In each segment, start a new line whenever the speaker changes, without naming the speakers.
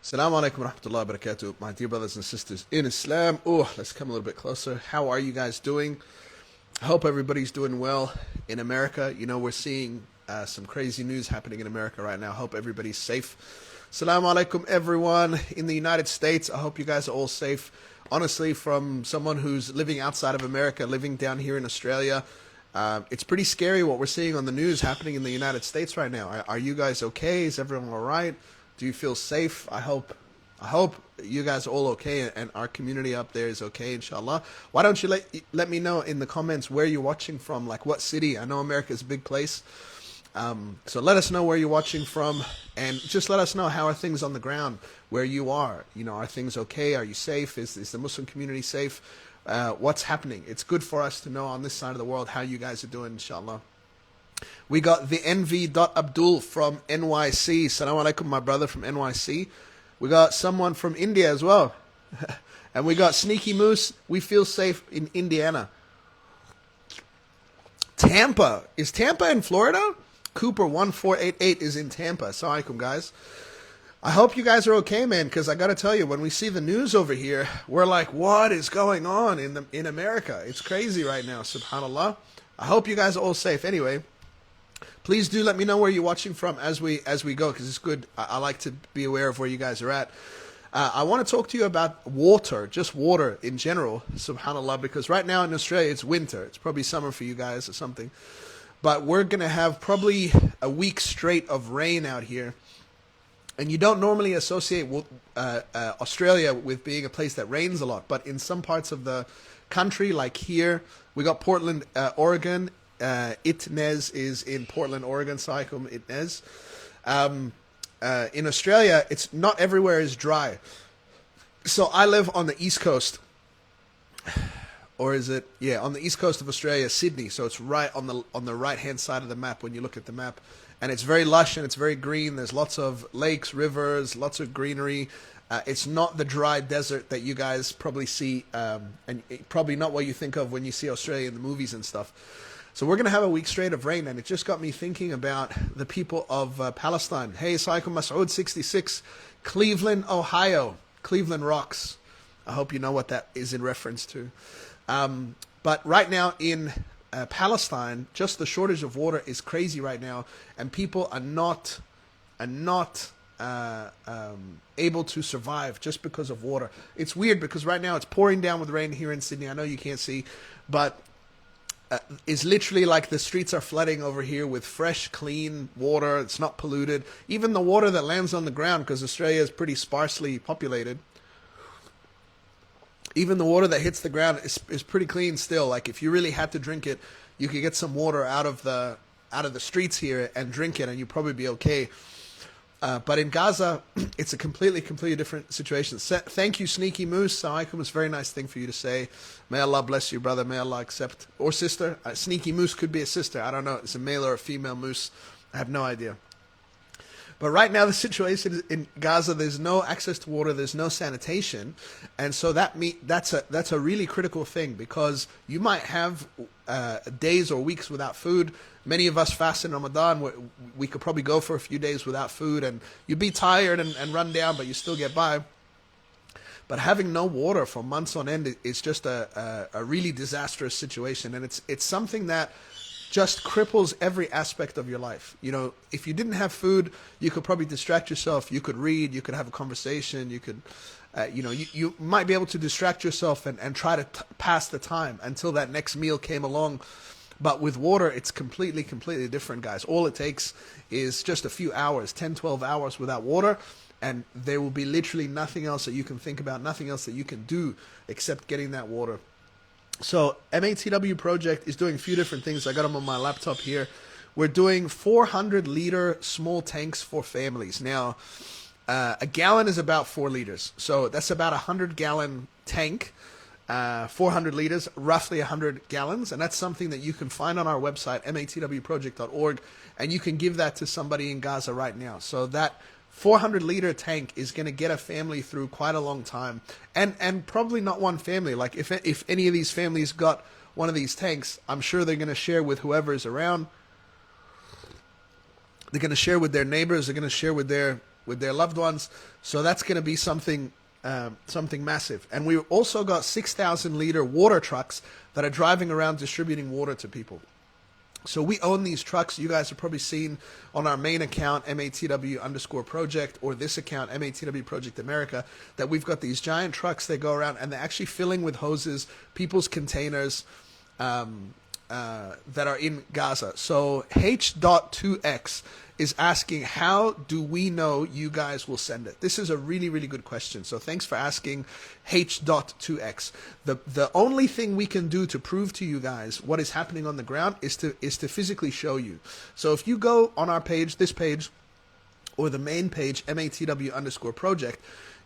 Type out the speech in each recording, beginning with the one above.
Assalamu alaikum wa rahmatullahi wa barakatuh, my dear brothers and sisters in Islam. Oh, let's come a little bit closer. How are you guys doing? I hope everybody's doing well in America. You know, we're seeing some crazy news happening in America right now. I hope everybody's safe. Assalamu alaikum, everyone in the United States. I hope you guys are all safe. Honestly, from someone who's living outside of America, living down here in Australia, it's pretty scary what we're seeing on the news happening in the United States right now. Are you guys okay? Is everyone all right? Do you feel safe? I hope you guys are all okay and our community up there is okay, inshallah. Why don't you let me know in the comments where you're watching from, like what city. I know America is a big place. So let us know where you're watching from, and just let us know how are things on the ground where you are. You know, are things okay? Are you safe? Is the Muslim community safe? What's happening? It's good for us to know on this side of the world how you guys are doing, inshallah. We got the NV.Abdul from NYC. Assalamu alaikum, my brother from NYC. We got someone from India as well. And we got Sneaky Moose. We feel safe in Indiana. Tampa. Is Tampa in Florida? Cooper1488 is in Tampa. Assalamu alaikum, guys. I hope you guys are okay, man, because I got to tell you, when we see the news over here, we're like, what is going on in America? It's crazy right now, subhanallah. I hope you guys are all safe. Anyway, please do let me know where you're watching from as we go, because it's good. I like to be aware of where you guys are at. I want to talk to you about water, just water in general, subhanallah, because right now in Australia it's winter. It's probably summer for you guys or something. But we're going to have probably a week straight of rain out here. And you don't normally associate Australia with being a place that rains a lot. But in some parts of the country, like here, we got Portland, Oregon. Itnez is in Portland, Oregon. Saikum Itnez. In Australia, it's not everywhere is dry. So I live on the east coast, or is it? Yeah, on the east coast of Australia, Sydney. So it's right on the right hand side of the map when you look at the map, and it's very lush and it's very green. There's lots of lakes, rivers, lots of greenery. It's not the dry desert that you guys probably see, and probably not what you think of when you see Australia in the movies and stuff. So we're going to have a week straight of rain, and it just got me thinking about the people of Palestine. Hey, Saikum Masoud 66, Cleveland, Ohio. Cleveland rocks. I hope you know what that is in reference to. But right now in Palestine, just the shortage of water is crazy right now, and people are not able to survive just because of water. It's weird because right now it's pouring down with rain here in Sydney. I know you can't see, but it's literally like the streets are flooding over here with fresh, clean water. It's not polluted. Even the water that lands on the ground, because Australia is pretty sparsely populated, even the water that hits the ground is pretty clean still. Like if you really had to drink it, you could get some water out of the streets here and drink it, and you'd probably be okay. But in Gaza, it's a completely different situation. Thank you, Sneaky Moose. Assalamualaikum. It's a very nice thing for you to say. May Allah bless you, brother. May Allah accept. Or sister. Sneaky Moose could be a sister. I don't know. It's a male or a female moose. I have no idea. But right now the situation in Gaza, there's no access to water, there's no sanitation, and so that's a really critical thing, because you might have days or weeks without food. Many of us fast in Ramadan. We could probably go for a few days without food, and you'd be tired and run down, but you still get by. But having no water for months on end is just a really disastrous situation, and it's something that just cripples every aspect of your life. You know, if you didn't have food, you could probably distract yourself. You could read, you could have a conversation, you could, you might be able to distract yourself and try to pass the time until that next meal came along. But with water, it's completely different, guys. All it takes is just a few hours, 10, 12 hours without water, and there will be literally nothing else that you can think about, nothing else that you can do except getting that water. So MATWProject is doing a few different things. I got them on my laptop here. We're doing 400-liter small tanks for families. Now, a gallon is about 4 liters. So that's about a 100-gallon tank, 400 liters, roughly 100 gallons. And that's something that you can find on our website, matwproject.org, and you can give that to somebody in Gaza right now. So that 400-liter tank is going to get a family through quite a long time, and probably not one family. Like if any of these families got one of these tanks, I'm sure they're going to share with whoever is around. They're going to share with their neighbors. They're going to share with their their loved ones. So that's going to be something massive. And we've also got 6,000-liter water trucks that are driving around distributing water to people. So we own these trucks. You guys have probably seen on our main account, MATW_project, or this account, MATW Project America, that we've got these giant trucks that go around and they're actually filling with hoses people's containers that are in Gaza. So H.2X is asking, how do we know you guys will send it? This is a really, really good question. So thanks for asking, H.2X. The only thing we can do to prove to you guys what is happening on the ground is to physically show you. So if you go on our page, this page, or the main page, MATW_project,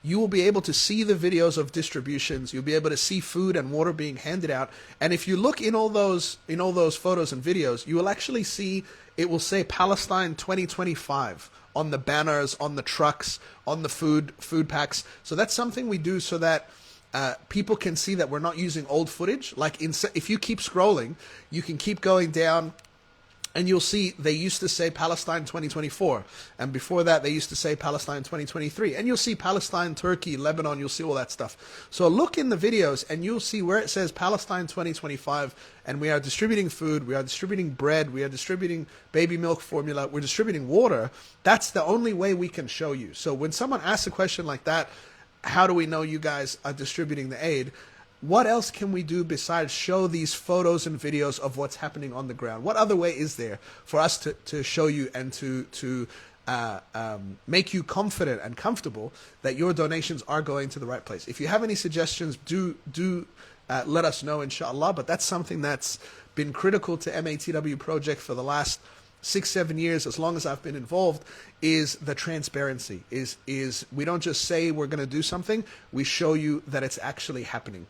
you will be able to see the videos of distributions. You'll be able to see food and water being handed out. And if you look in all those photos and videos, you will actually see it will say Palestine 2025 on the banners, on the trucks, on the food packs. So that's something we do so that people can see that we're not using old footage. Like if you keep scrolling, you can keep going down, and you'll see they used to say Palestine 2024. And before that, they used to say Palestine 2023. And you'll see Palestine, Turkey, Lebanon, you'll see all that stuff. So look in the videos and you'll see where it says Palestine 2025. And we are distributing food, we are distributing bread, we are distributing baby milk formula, we're distributing water. That's the only way we can show you. So when someone asks a question like that, how do we know you guys are distributing the aid? What else can we do besides show these photos and videos of what's happening on the ground? What other way is there for us to show you and to make you confident and comfortable that your donations are going to the right place? If you have any suggestions, do let us know, inshallah. But that's something that's been critical to MATW Project for the last 6-7 years, as long as I've been involved, is the transparency. Is we don't just say we're going to do something, we show you that it's actually happening.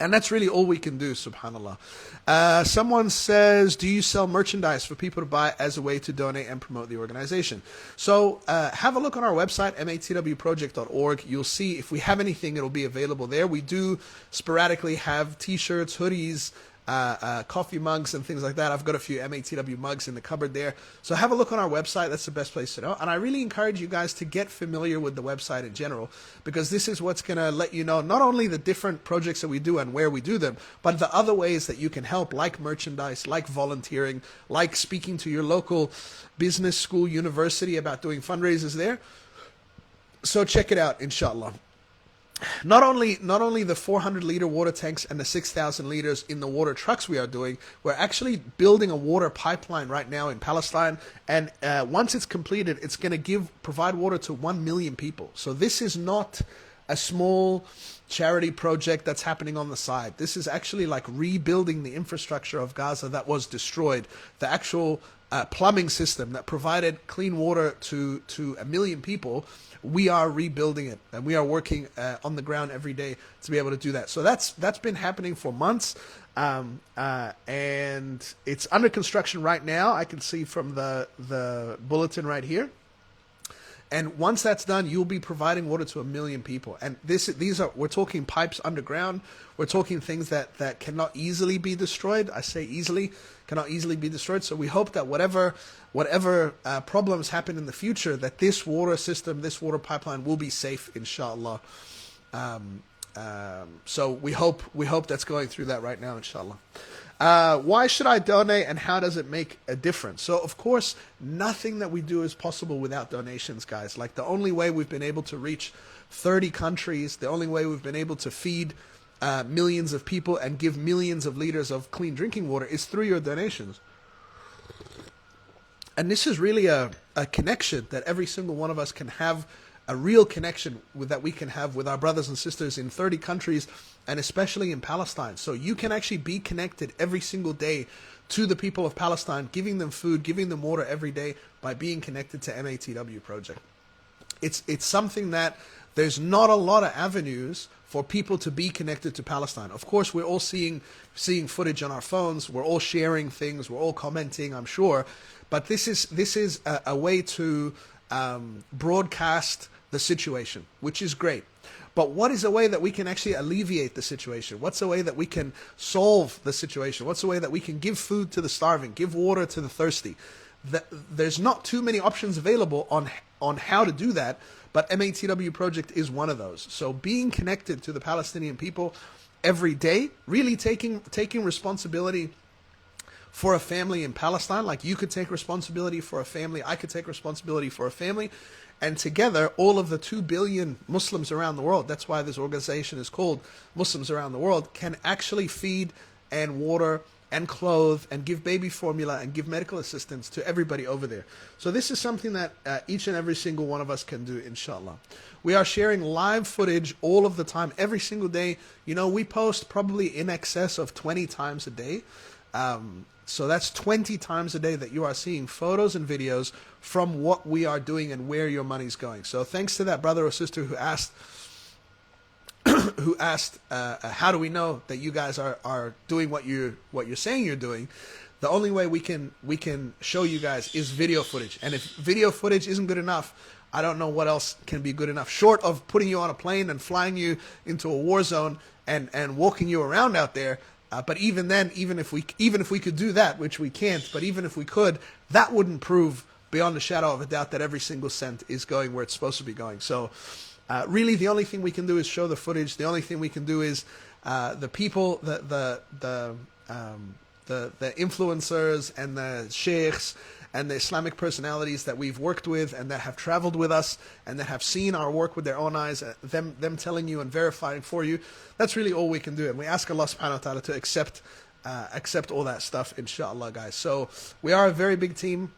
And that's really all we can do, subhanAllah. Someone says, do you sell merchandise for people to buy as a way to donate and promote the organization? So have a look on our website, matwproject.org. You'll see if we have anything, it'll be available there. We do sporadically have T-shirts, hoodies, coffee mugs and things like that. I've got a few MATW mugs in the cupboard there. So have a look on our website. That's the best place to know. And I really encourage you guys to get familiar with the website in general, because this is what's going to let you know not only the different projects that we do and where we do them, but the other ways that you can help, like merchandise, like volunteering, like speaking to your local business school, university about doing fundraisers there. So check it out, inshallah. Not only the 400-liter water tanks and the 6,000 liters in the water trucks we are doing, we're actually building a water pipeline right now in Palestine, and once it's completed, it's going to provide water to 1 million people. So this is not a small charity project that's happening on the side. This is actually like rebuilding the infrastructure of Gaza that was destroyed. The actual plumbing system that provided clean water to 1 million people, we are rebuilding it, and we are working on the ground every day to be able to do that. So that's been happening for months, and it's under construction right now. I can see from the bulletin right here. And once that's done, you'll be providing water to 1 million people. And we're talking pipes underground. We're talking things that cannot easily be destroyed. I say easily, cannot easily be destroyed. So we hope that whatever problems happen in the future, that this water system, this water pipeline will be safe, inshallah. So we hope that's going through that right now, inshallah. Why should I donate, and how does it make a difference? So, of course, nothing that we do is possible without donations, guys. Like, the only way we've been able to reach 30 countries, the only way we've been able to feed millions of people and give millions of liters of clean drinking water is through your donations. And this is really a connection that every single one of us can have, a real connection that we can have with our brothers and sisters in 30 countries, and especially in Palestine. So you can actually be connected every single day to the people of Palestine, giving them food, giving them water every day by being connected to MATW Project. It's something that there's not a lot of avenues for people to be connected to Palestine. Of course, we're all seeing footage on our phones. We're all sharing things. We're all commenting, I'm sure. But this is a way to broadcast the situation, which is great. But what is a way that we can actually alleviate the situation? What's a way that we can solve the situation? What's a way that we can give food to the starving, give water to the thirsty? There's not too many options available on how to do that, but MATWProject is one of those. So being connected to the Palestinian people every day, really taking responsibility for a family in Palestine. Like you could take responsibility for a family, I could take responsibility for a family, and together all of the 2 billion Muslims around the world, that's why this organization is called Muslims Around the World, can actually feed and water and clothe and give baby formula and give medical assistance to everybody over there. So this is something that each and every single one of us can do, inshallah. We are sharing live footage all of the time, every single day. You know, we post probably in excess of 20 times a day. So that's 20 times a day that you are seeing photos and videos from what we are doing and where your money's going. So thanks to that brother or sister who asked, how do we know that you guys are doing what you're saying you're doing? The only way we can show you guys is video footage. And if video footage isn't good enough, I don't know what else can be good enough, short of putting you on a plane and flying you into a war zone and walking you around out there. But even then, even if we could do that, which we can't, but even if we could, that wouldn't prove beyond a shadow of a doubt that every single cent is going where it's supposed to be going. So really the only thing we can do is show the footage. The only thing we can do is the people, the influencers and the sheikhs and the Islamic personalities that we've worked with and that have traveled with us and that have seen our work with their own eyes, them telling you and verifying for you. That's really all we can do. And we ask Allah subhanahu wa ta'ala to accept all that stuff, inshallah, guys. So we are a very big team.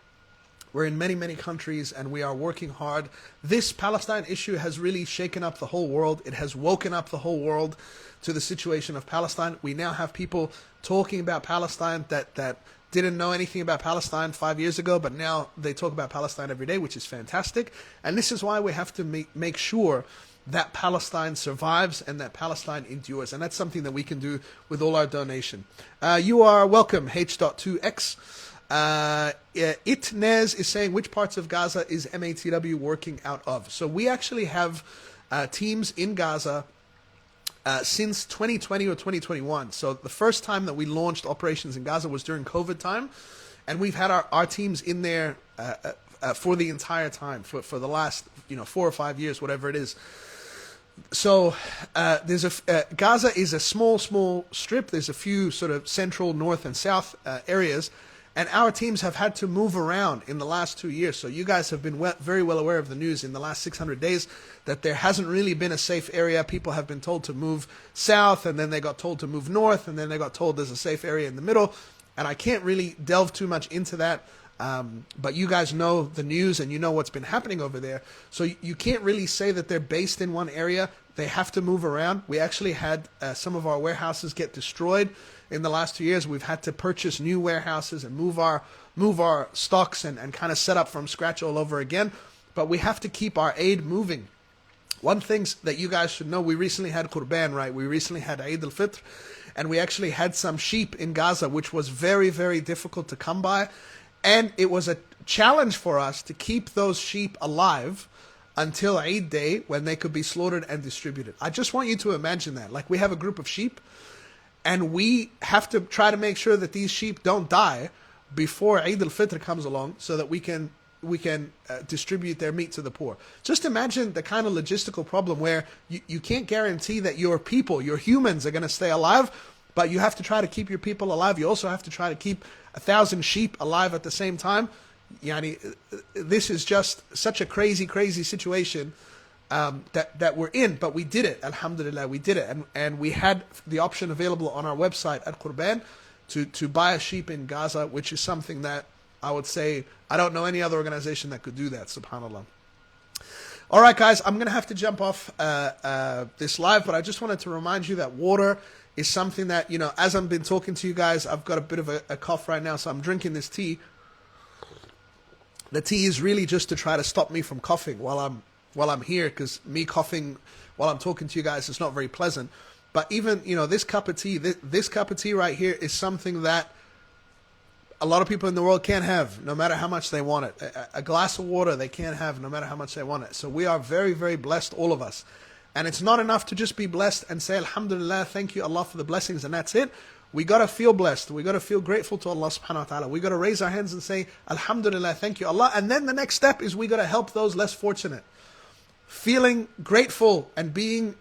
We're in many, many countries and we are working hard. This Palestine issue has really shaken up the whole world. It has woken up the whole world to the situation of Palestine. We now have people talking about Palestine that didn't know anything about Palestine 5 years ago, but now they talk about Palestine every day, which is fantastic. And this is why we have to make sure that Palestine survives and that Palestine endures. And that's something that we can do with all our donation. You are welcome, H.2X. Itnez is saying, which parts of Gaza is MATW working out of? So we actually have teams in Gaza since 2020 or 2021. So the first time that we launched operations in Gaza was during COVID time, and we've had our teams in there for the entire time, for the last 4 or 5 years, whatever it is. So Gaza is a small strip. There's a few sort of central, north, and south areas. And our teams have had to move around in the last 2 years. So you guys have been very well aware of the news in the last 600 days that there hasn't really been a safe area. People have been told to move south, and then they got told to move north, and then they got told there's a safe area in the middle. And I can't really delve too much into that. But you guys know the news and you know what's been happening over there. So you can't really say that they're based in one area. They have to move around. We actually had some of our warehouses get destroyed in the last 2 years. We've had to purchase new warehouses and move our stocks and kind of set up from scratch all over again. But we have to keep our aid moving. One thing that you guys should know, we recently had Qurban, right? We recently had Eid al-Fitr, and we actually had some sheep in Gaza, which was very, very difficult to come by. And it was a challenge for us to keep those sheep alive until Eid Day, when they could be slaughtered and distributed. I just want you to imagine that. Like, we have a group of sheep, and we have to try to make sure that these sheep don't die before Eid al-Fitr comes along, so that we can distribute their meat to the poor. Just imagine the kind of logistical problem where you can't guarantee that your people, your humans, are going to stay alive, but you have to try to keep your people alive. You also have to try to keep 1,000 sheep alive at the same time. Yani, this is just such a crazy situation that we're in, but we did it. Alhamdulillah, we did it, and we had the option available on our website at Qurban to buy a sheep in Gaza, which is something that I would say I don't know any other organization that could do that. Subhanallah. All right, guys, I'm going to have to jump off this live, but I just wanted to remind you that water is something that, as I've been talking to you guys, I've got a bit of a cough right now, so I'm drinking this tea. The tea is really just to try to stop me from coughing while I'm here, because me coughing while I'm talking to you guys is not very pleasant. But even, this cup of tea, this cup of tea right here is something that a lot of people in the world can't have, no matter how much they want it. A glass of water they can't have, no matter how much they want it. So we are very, very blessed, all of us. And it's not enough to just be blessed and say, Alhamdulillah, thank you, Allah, for the blessings, and that's it. we got to feel blessed. We got to feel grateful to Allah subhanahu wa ta'ala. We got to raise our hands and say, Alhamdulillah, thank you, Allah. And then the next step is we got to help those less fortunate. Feeling grateful and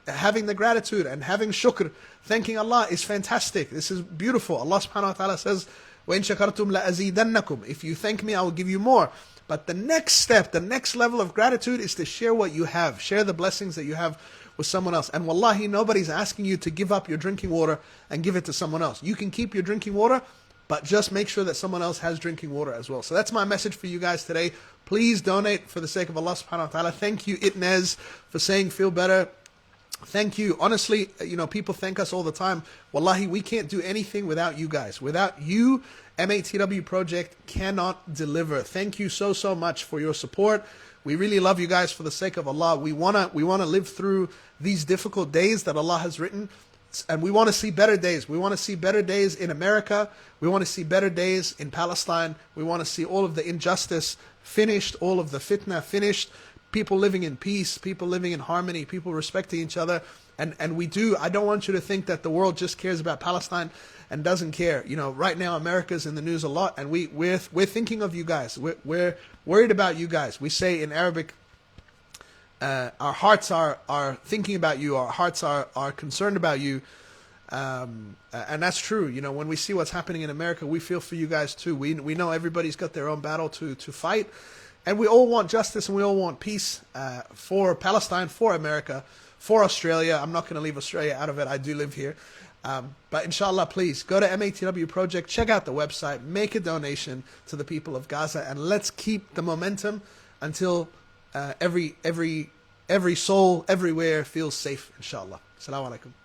having the gratitude and having shukr, thanking Allah is fantastic. This is beautiful. Allah subhanahu wa ta'ala says, وَإِن شَكَرْتُمْ لَأَزِيدَنَّكُمْ. If you thank me, I will give you more. But the next step, the next level of gratitude is to share what you have. Share the blessings that you have with someone else. And wallahi, nobody's asking you to give up your drinking water and give it to someone else. You can keep your drinking water, but just make sure that someone else has drinking water as well. So that's my message for you guys today. Please donate for the sake of Allah subhanahu wa ta'ala. Thank you, Itnez, for saying feel better. Thank you. Honestly, people thank us all the time. Wallahi, we can't do anything without you guys. Without you, MATWProject cannot deliver. Thank you so, so much for your support. We really love you guys for the sake of Allah. We wanna live through these difficult days that Allah has written, and we want to see better days. We want to see better days in America. We want to see better days in Palestine. We want to see all of the injustice finished, all of the fitna finished, people living in peace, people living in harmony, people respecting each other. And we do. I don't want you to think that the world just cares about Palestine and doesn't care. Right now America's in the news a lot, and we're thinking of you guys. We're worried about you guys. We say in Arabic, our hearts are thinking about you. Our hearts are concerned about you. And that's true. When we see what's happening in America, we feel for you guys too. We know everybody's got their own battle to fight, and we all want justice and we all want peace for Palestine, for America, for Australia. I'm not going to leave Australia out of it. I do live here. But inshallah, please go to MATWProject, check out the website, make a donation to the people of Gaza, and let's keep the momentum until every soul everywhere feels safe, inshallah. Assalamu alaikum.